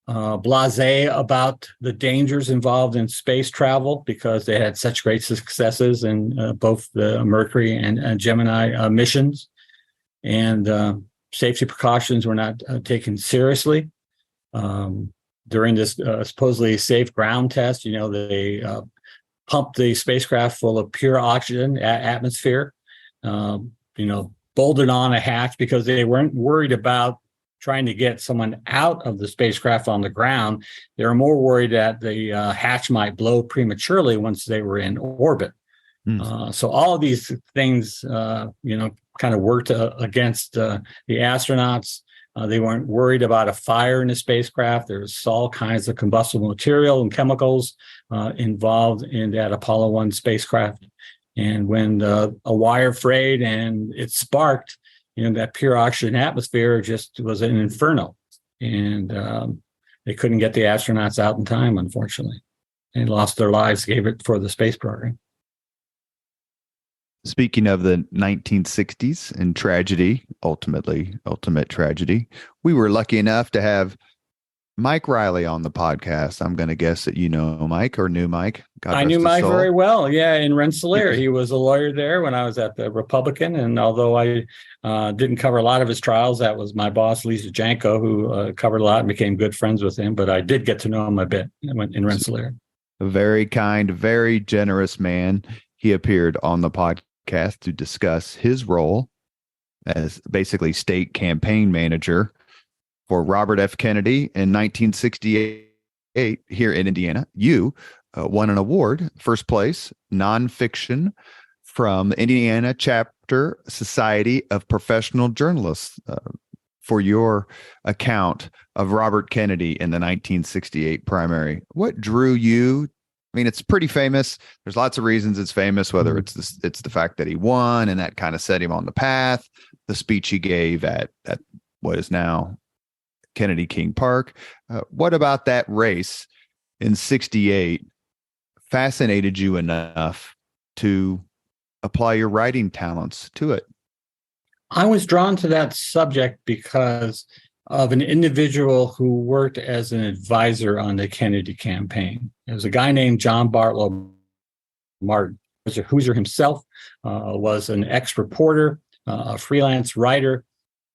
blasé about the dangers involved in space travel because they had such great successes in both the Mercury and Gemini missions. And safety precautions were not taken seriously. During this supposedly safe ground test, they pumped the spacecraft full of pure oxygen atmosphere, bolted on a hatch because they weren't worried about trying to get someone out of the spacecraft on the ground. They were more worried that the hatch might blow prematurely once they were in orbit. So all of these things, kind of worked against the astronauts. They weren't worried about a fire in the spacecraft. There was all kinds of combustible material and chemicals involved in that Apollo 1 spacecraft. And when a wire frayed and it sparked, that pure oxygen atmosphere just was an inferno. And they couldn't get the astronauts out in time, unfortunately. They lost their lives, gave it for the space program. Speaking of the 1960s and tragedy, ultimate tragedy, we were lucky enough to have Mike Riley on the podcast. I'm going to guess that Mike or knew Mike. I knew Mike very well. Yeah, in Rensselaer. He was a lawyer there when I was at the Republican. And although I didn't cover a lot of his trials, that was my boss, Lisa Janko, who covered a lot and became good friends with him. But I did get to know him a bit in Rensselaer. A very kind, very generous man. He appeared on the podcast to discuss his role as basically state campaign manager for Robert F. Kennedy in 1968 here in Indiana. You won an award, first place, nonfiction from the Indiana Chapter Society of Professional Journalists for your account of Robert Kennedy in the 1968 primary. What drew you I mean, it's pretty famous. There's lots of reasons it's famous, whether it's the fact that he won and that kind of set him on the path, the speech he gave at what is now Kennedy King Park. What about that race in 68 fascinated you enough to apply your writing talents to it? I was drawn to that subject because of an individual who worked as an advisor on the Kennedy campaign. It was a guy named John Bartlow Martin. He was a Hoosier himself, was an ex-reporter, a freelance writer,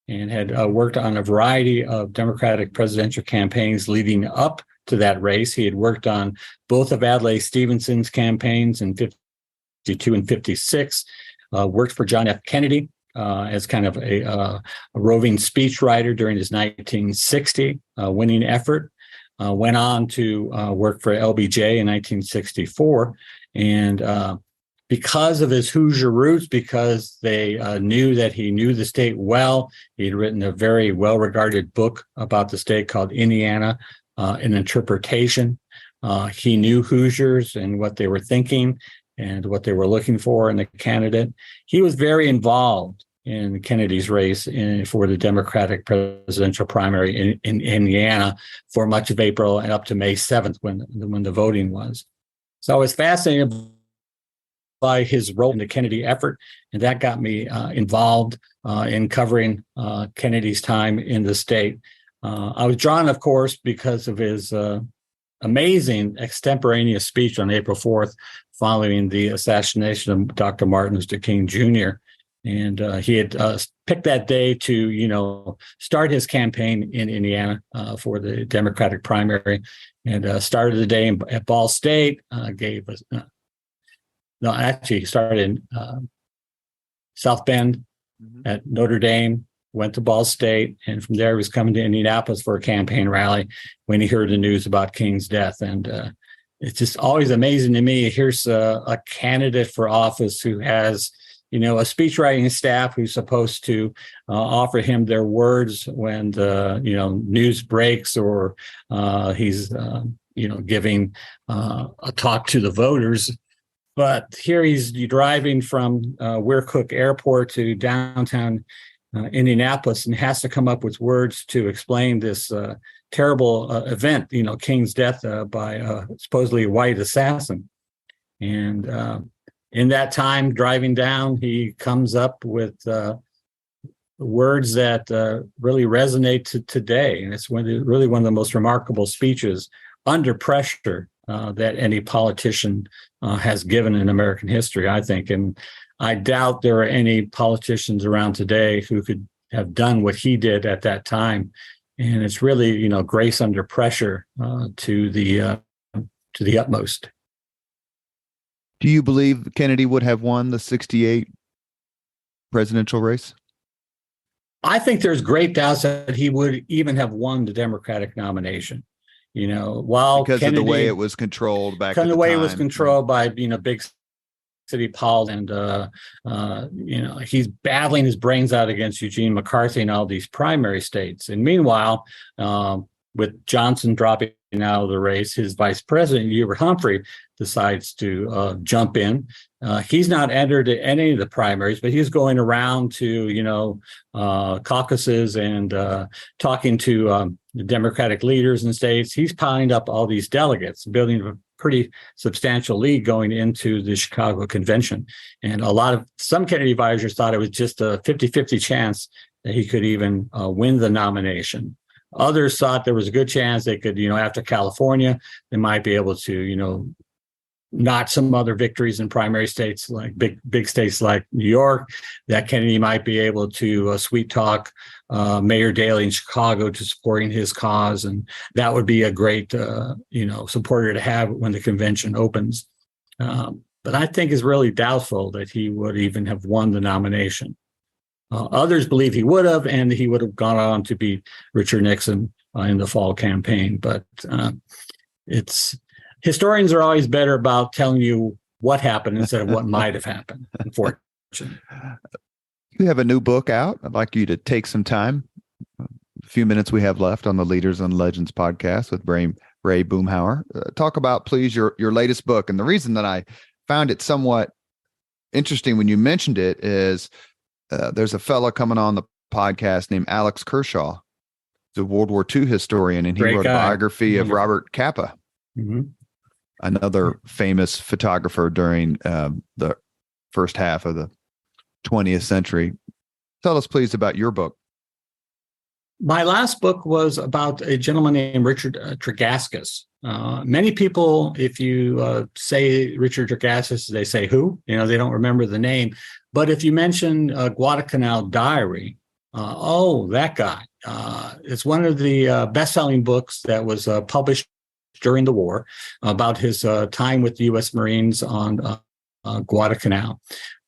and had worked on a variety of Democratic presidential campaigns leading up to that race. He had worked on both of Adlai Stevenson's campaigns in 52 and 56, worked for John F. Kennedy as kind of a roving speechwriter during his 1960 winning effort. Went on to work for LBJ in 1964. And because of his Hoosier roots, because they knew that he knew the state well, he had written a very well-regarded book about the state called Indiana, an interpretation. He knew Hoosiers and what they were thinking and what they were looking for in a candidate. He was very involved in Kennedy's race for the Democratic presidential primary in Indiana for much of April and up to May 7th when the voting was. So I was fascinated by his role in the Kennedy effort, and that got me involved in covering Kennedy's time in the state. I was drawn, of course, because of his amazing extemporaneous speech on April 4th following the assassination of Dr. Martin Luther King Jr. And he had picked that day to, start his campaign in Indiana for the Democratic primary, and started the day at Ball State, he started in South Bend at Notre Dame, went to Ball State, and from there he was coming to Indianapolis for a campaign rally when he heard the news about King's death. And it's just always amazing to me. Here's a candidate for office who has, a speechwriting staff who's supposed to offer him their words when the, news breaks or he's, giving a talk to the voters. But here he's driving from Weircook Airport to downtown Indianapolis and has to come up with words to explain this terrible event, King's death by a supposedly white assassin. And in that time, driving down, he comes up with words that really resonate to today. And it's really one of the most remarkable speeches under pressure that any politician has given in American history, I think. And I doubt there are any politicians around today who could have done what he did at that time. And it's really, grace under pressure to the utmost. Do you believe Kennedy would have won the 68 presidential race? I think there's great doubts that he would even have won the Democratic nomination. While because Kennedy, of the way it was controlled back at the way time. It was controlled by big city politics, and he's battling his brains out against Eugene McCarthy in all these primary states. And meanwhile, with Johnson dropping out of the race, his vice president Hubert Humphrey decides to jump in. He's not entered any of the primaries, but he's going around to caucuses and talking to the Democratic leaders in states. He's piling up all these delegates, building a pretty substantial lead going into the Chicago convention. And some Kennedy advisors thought it was just a 50-50 chance that he could even win the nomination. Others thought there was a good chance they could, after California, they might be able to, not some other victories in primary states like big states like New York, that Kennedy might be able to sweet talk Mayor Daley in Chicago to supporting his cause. And that would be a great, supporter to have when the convention opens. But I think it's really doubtful that he would even have won the nomination. Others believe he would have, and he would have gone on to beat Richard Nixon in the fall campaign. But historians are always better about telling you what happened instead of what might have happened, unfortunately. You have a new book out. I'd like you to take some time, a few minutes we have left on the Leaders and Legends podcast with Ray Boomhower. Talk about, please, your latest book. And the reason that I found it somewhat interesting when you mentioned it is there's a fellow coming on the podcast named Alex Kershaw, the World War II historian, and he Great wrote guy. a biography of Wonderful. Robert Capa, another famous photographer during the first half of the 20th century. Tell us, please, about your book. My last book was about a gentleman named Richard Tregaskis. Many people, if you say Richard Tregaskis, they say who? They don't remember the name. But if you mention Guadalcanal Diary, that guy. It's one of the best-selling books that was published during the war about his time with the U.S. Marines on Guadalcanal.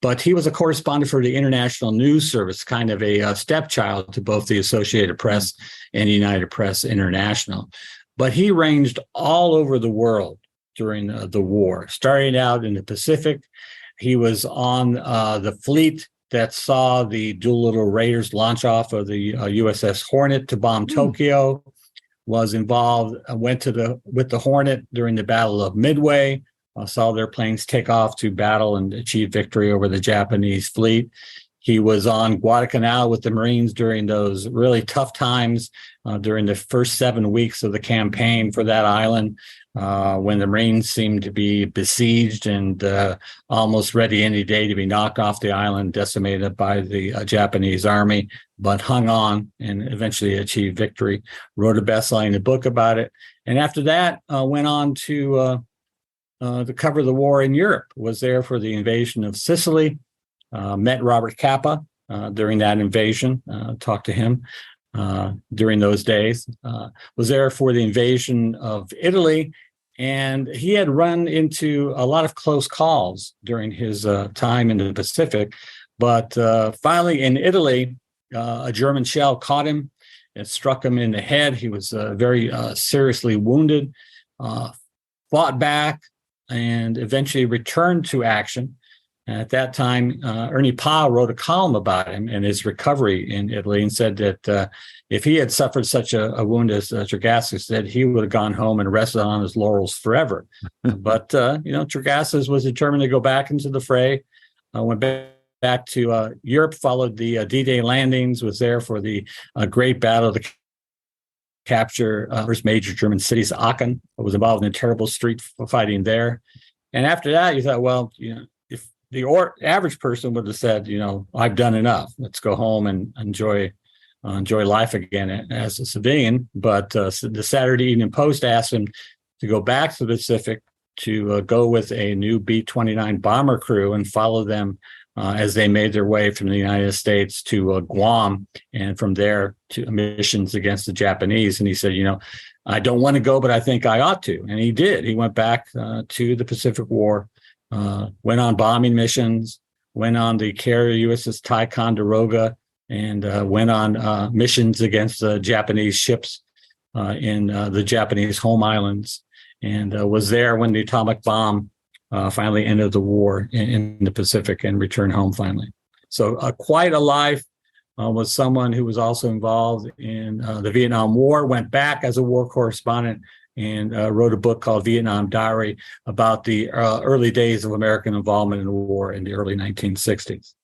But he was a correspondent for the International News Service, kind of a stepchild to both the Associated Press and United Press International. But he ranged all over the world during the war, starting out in the Pacific. He was on the fleet that saw the Doolittle Raiders launch off of the USS Hornet to bomb Tokyo, was involved, went with the Hornet during the Battle of Midway, saw their planes take off to battle and achieve victory over the Japanese fleet. He was on Guadalcanal with the Marines during those really tough times during the first 7 weeks of the campaign for that island, when the Marines seemed to be besieged and almost ready any day to be knocked off the island, decimated by the Japanese army, but hung on and eventually achieved victory. Wrote a best-selling book about it. And after that, went on to cover the war in Europe, was there for the invasion of Sicily, met Robert Capa during that invasion, talked to him during those days, was there for the invasion of Italy, and he had run into a lot of close calls during his time in the Pacific, but finally in Italy, a German shell caught him. It struck him in the head. He was very seriously wounded, fought back, and eventually returned to action. At that time, Ernie Pyle wrote a column about him and his recovery in Italy, and said that if he had suffered such a wound as Tregaskis said, he would have gone home and rested on his laurels forever. But Tregaskis was determined to go back into the fray. Went back to Europe, followed the D-Day landings, was there for the great battle to capture first major German cities, Aachen. Was involved in a terrible street fighting there. And after that, you thought, well, if the average person would have said, I've done enough, let's go home and enjoy life again as a civilian. But the Saturday Evening Post asked him to go back to the Pacific, to go with a new B-29 bomber crew and follow them as they made their way from the United States to Guam, and from there to missions against the Japanese. And he said, I don't want to go, but I think I ought to. And he did. He went back to the Pacific War, went on bombing missions, went on the carrier USS Ticonderoga, and went on missions against Japanese ships in the Japanese home islands, and was there when the atomic bomb finally ended the war in the Pacific and returned home finally. So quite a life. Was someone who was also involved in the Vietnam War, went back as a war correspondent, and wrote a book called Vietnam Diary about the early days of American involvement in the war in the early 1960s.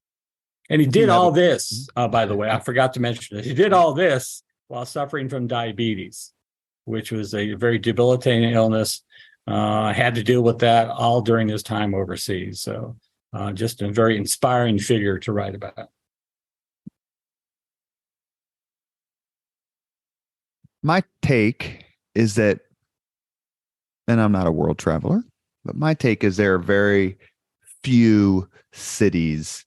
And he did all this, by the way, I forgot to mention it. He did all this while suffering from diabetes, which was a very debilitating illness. Had to deal with that all during his time overseas. So just a very inspiring figure to write about. My take is that, and I'm not a world traveler, but my take is there are very few cities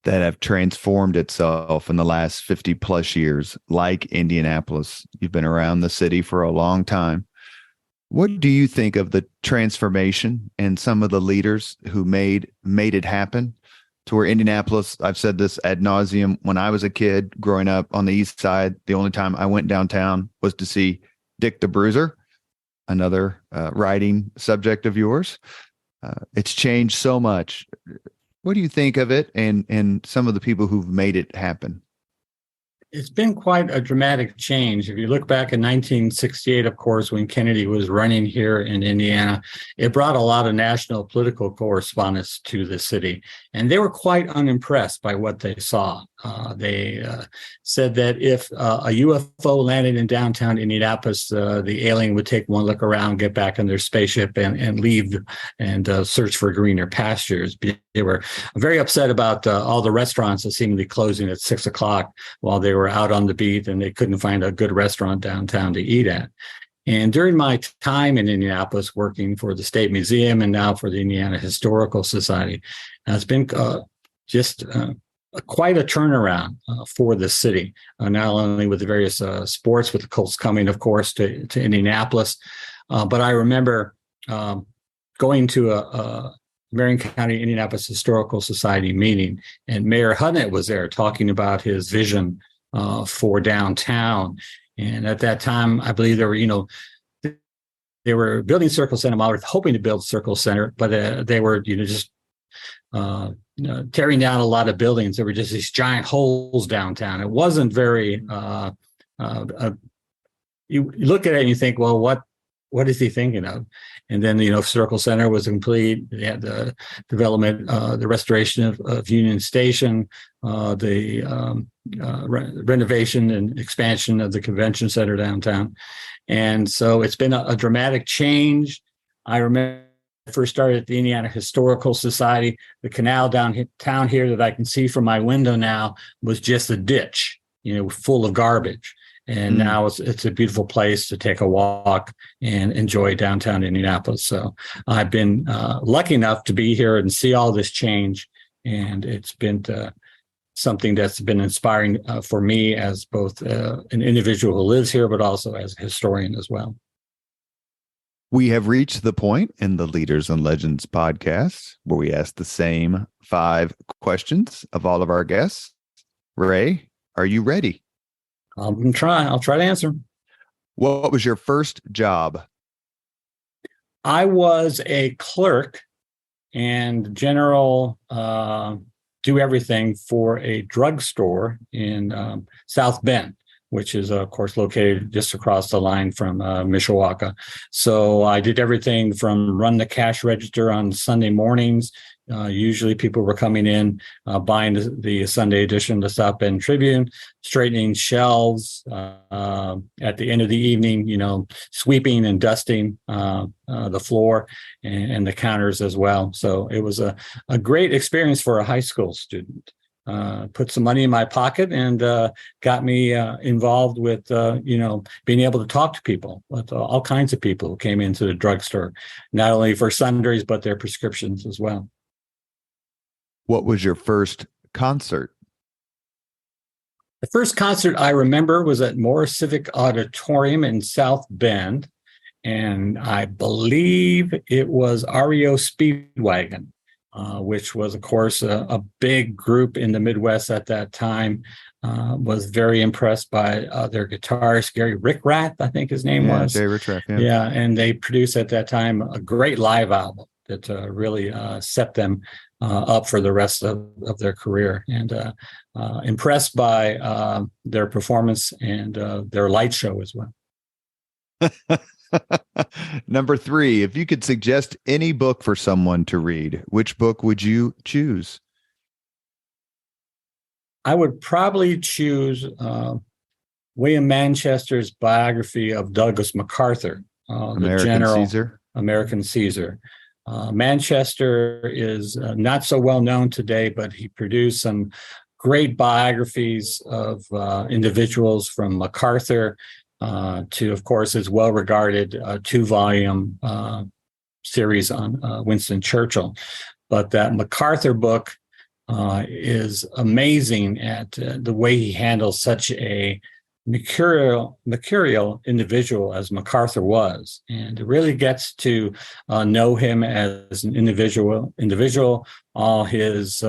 that have transformed itself in the last 50 plus years, like Indianapolis. You've been around the city for a long time. What do you think of the transformation and some of the leaders who made it happen to where Indianapolis, I've said this ad nauseum, when I was a kid growing up on the east side, the only time I went downtown was to see Dick the Bruiser, another writing subject of yours. It's changed so much. What do you think of it and some of the people who've made it happen? It's been quite a dramatic change. If you look back in 1968, of course, when Kennedy was running here in Indiana, it brought a lot of national political correspondents to the city, and they were quite unimpressed by what they saw. They said that if a UFO landed in downtown Indianapolis, the alien would take one look around, get back in their spaceship, and leave and search for greener pastures. They were very upset about all the restaurants that seemed to be closing at 6 o'clock while they were out on the beat, and they couldn't find a good restaurant downtown to eat at. And during my time in Indianapolis, working for the State Museum and now for the Indiana Historical Society, it's been just quite a turnaround for the city, not only with the various sports, with the Colts coming, of course, to Indianapolis, but I remember going to a Marion County Indianapolis Historical Society meeting, and Mayor Hunnett was there talking about his vision for downtown. And at that time, I believe they were building Circle Center. They were hoping to build Circle Center, but they were, just tearing down a lot of buildings. There were just these giant holes downtown. It wasn't very. You look at it and you think, well, what is he thinking of? And then, Circle Center was complete. They had the development, the restoration of Union Station, the renovation and expansion of the convention center downtown. And so it's been a dramatic change. I remember I first started at the Indiana Historical Society. The canal downtown here that I can see from my window now was just a ditch, full of garbage. And now it's a beautiful place to take a walk and enjoy downtown Indianapolis. So I've been lucky enough to be here and see all this change. And it's been something that's been inspiring for me as both an individual who lives here, but also as a historian as well. We have reached the point in the Leaders and Legends podcast where we ask the same 5 questions of all of our guests. Ray, are you ready? I'll try to answer. What was your first job? I was a clerk and general do everything for a drugstore in South Bend, which is, of course, located just across the line from Mishawaka. So I did everything from run the cash register on Sunday mornings. Usually people were coming in, buying the Sunday edition of the South Bend Tribune, straightening shelves, at the end of the evening, sweeping and dusting the floor and the counters as well. So it was a great experience for a high school student. Put some money in my pocket and got me involved with, being able to talk to people, with all kinds of people who came into the drugstore, not only for sundries, but their prescriptions as well. What was your first concert? The first concert I remember was at Morris Civic Auditorium in South Bend, and I believe it was REO Speedwagon, which was, of course, a big group in the Midwest at that time. Was very impressed by their guitarist, Gary Rickrath, I think his name was. Gary Rickrath, yeah. Yeah, and they produced at that time a great live album that really set them up for the rest of their career, and impressed by their performance and their light show as well. Number 3, if you could suggest any book for someone to read, which book would you choose? I would probably choose William Manchester's biography of Douglas MacArthur, the general, American Caesar. Manchester is not so well known today, but he produced some great biographies of individuals from MacArthur to, of course, his well-regarded 2-volume series on Winston Churchill. But that MacArthur book is amazing at the way he handles such a mercurial individual as MacArthur was, and it really gets to know him as an individual, all his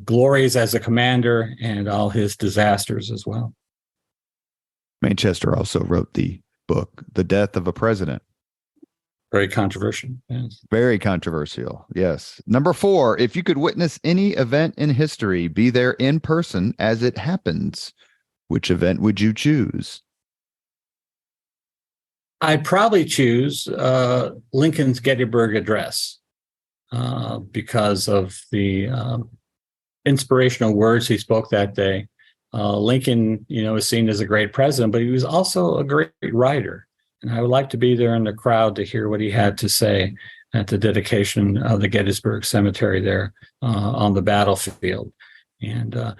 glories as a commander and all his disasters as well. Manchester also wrote the book, The Death of a President. Very controversial. Yes. Very controversial. Yes. Number 4, if you could witness any event in history, be there in person as it happens, which event would you choose? I'd probably choose Lincoln's Gettysburg Address because of the inspirational words he spoke that day. Lincoln, is seen as a great president, but he was also a great writer. And I would like to be there in the crowd to hear what he had to say at the dedication of the Gettysburg Cemetery there on the battlefield. And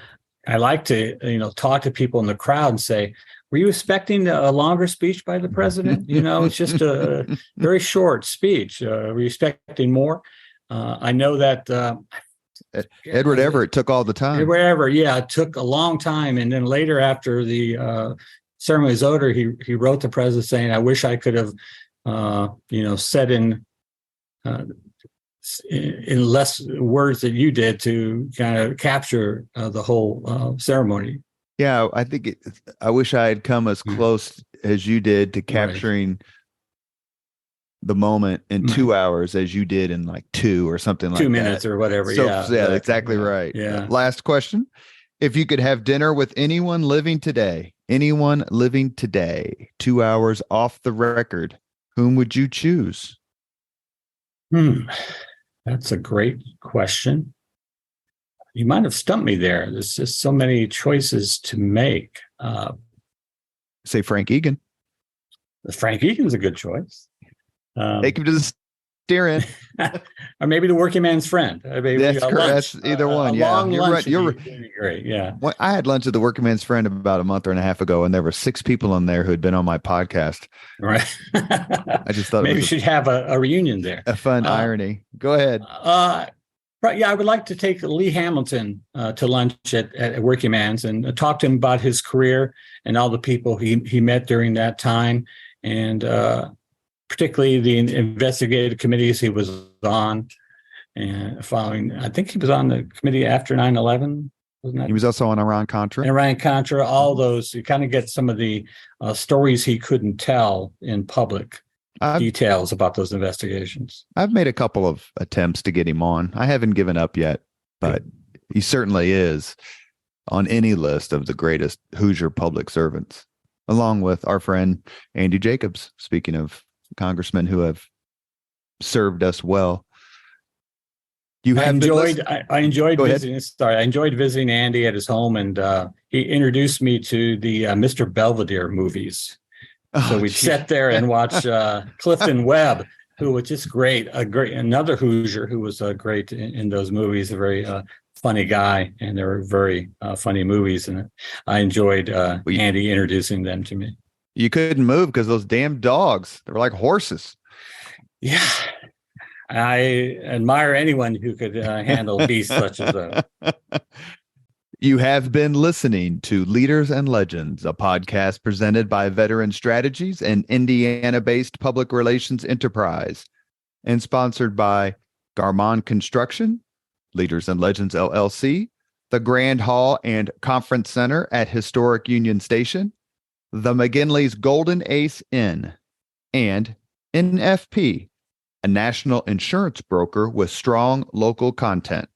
I like to, talk to people in the crowd and say, were you expecting a longer speech by the president? It's just a very short speech. Were you expecting more? I know that Edward Everett took all the time. Edward Everett, it took a long time. And then later, after the ceremony was over, he wrote the president saying, I wish I could have, said in less words that you did to kind of capture the whole ceremony. Yeah, I wish I had come as close as you did to capturing the moment in 2 hours as you did in like 2 or something like 2 that. minutes or whatever. Yeah, exactly right. Yeah. Last question. If you could have dinner with anyone living today, 2 hours off the record, whom would you choose? That's a great question. You might have stumped me there. There's just so many choices to make. Say Frank Egan. Frank Egan's a good choice. Take him to the steer-in. Or maybe the working man's friend. That's correct. That's either one. You're right. You're great. Yeah. Well, I had lunch with the working man's friend about a month and a half ago, and there were 6 people in there who had been on my podcast. Right. I just thought maybe we should have a reunion there. A fun irony. Go ahead. I would like to take Lee Hamilton to lunch at Working Man's and talk to him about his career and all the people he met during that time, and particularly the investigative committees he was on. And following, I think he was on the committee after 9/11. Wasn't that? He was also on Iran-Contra. Iran-Contra, all those. You kind of get some of the stories he couldn't tell in public. Details about those investigations. I've made a couple of attempts to get him on. I haven't given up yet, but he certainly is on any list of the greatest Hoosier public servants, along with our friend Andy Jacobs. Speaking of congressmen who have served us well. I enjoyed visiting. Sorry, I enjoyed visiting Andy at his home, and he introduced me to the Mr. Belvedere movies. So we'd sit there and watch Clifton Webb, who was just great. Another Hoosier who was great in those movies. A very funny guy, and they were very funny movies. And I enjoyed Andy introducing them to me. You couldn't move because those damn dogs. They were like horses. Yeah, I admire anyone who could handle beasts such as those. You have been listening to Leaders and Legends, a podcast presented by Veteran Strategies, an Indiana-based public relations enterprise, and sponsored by Garmong Construction, Leaders and Legends LLC, the Grand Hall and Conference Center at Historic Union Station, the McGinley's Golden Ace Inn, and NFP, a national insurance broker with strong local content.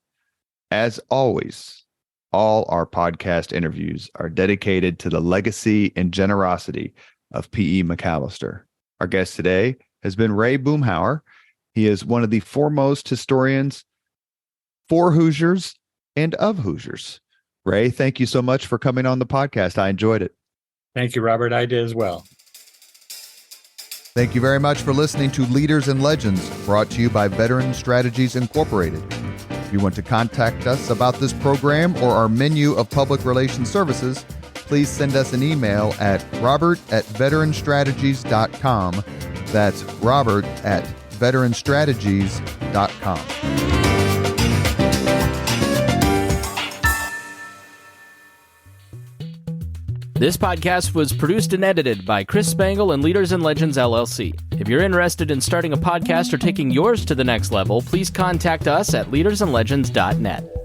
As always, all our podcast interviews are dedicated to the legacy and generosity of P.E. McAllister. Our guest today has been Ray Boomhower. He is one of the foremost historians for Hoosiers and of Hoosiers. Ray, thank you so much for coming on the podcast. I enjoyed it. Thank you, Robert. I did as well. Thank you very much for listening to Leaders and Legends, brought to you by Veteran Strategies Incorporated. If you want to contact us about this program or our menu of public relations services, please send us an email at robert@veteranstrategies.com. That's robert@veteranstrategies.com. This podcast was produced and edited by Chris Spangle and Leaders and Legends LLC. If you're interested in starting a podcast or taking yours to the next level, please contact us at leadersandlegends.net.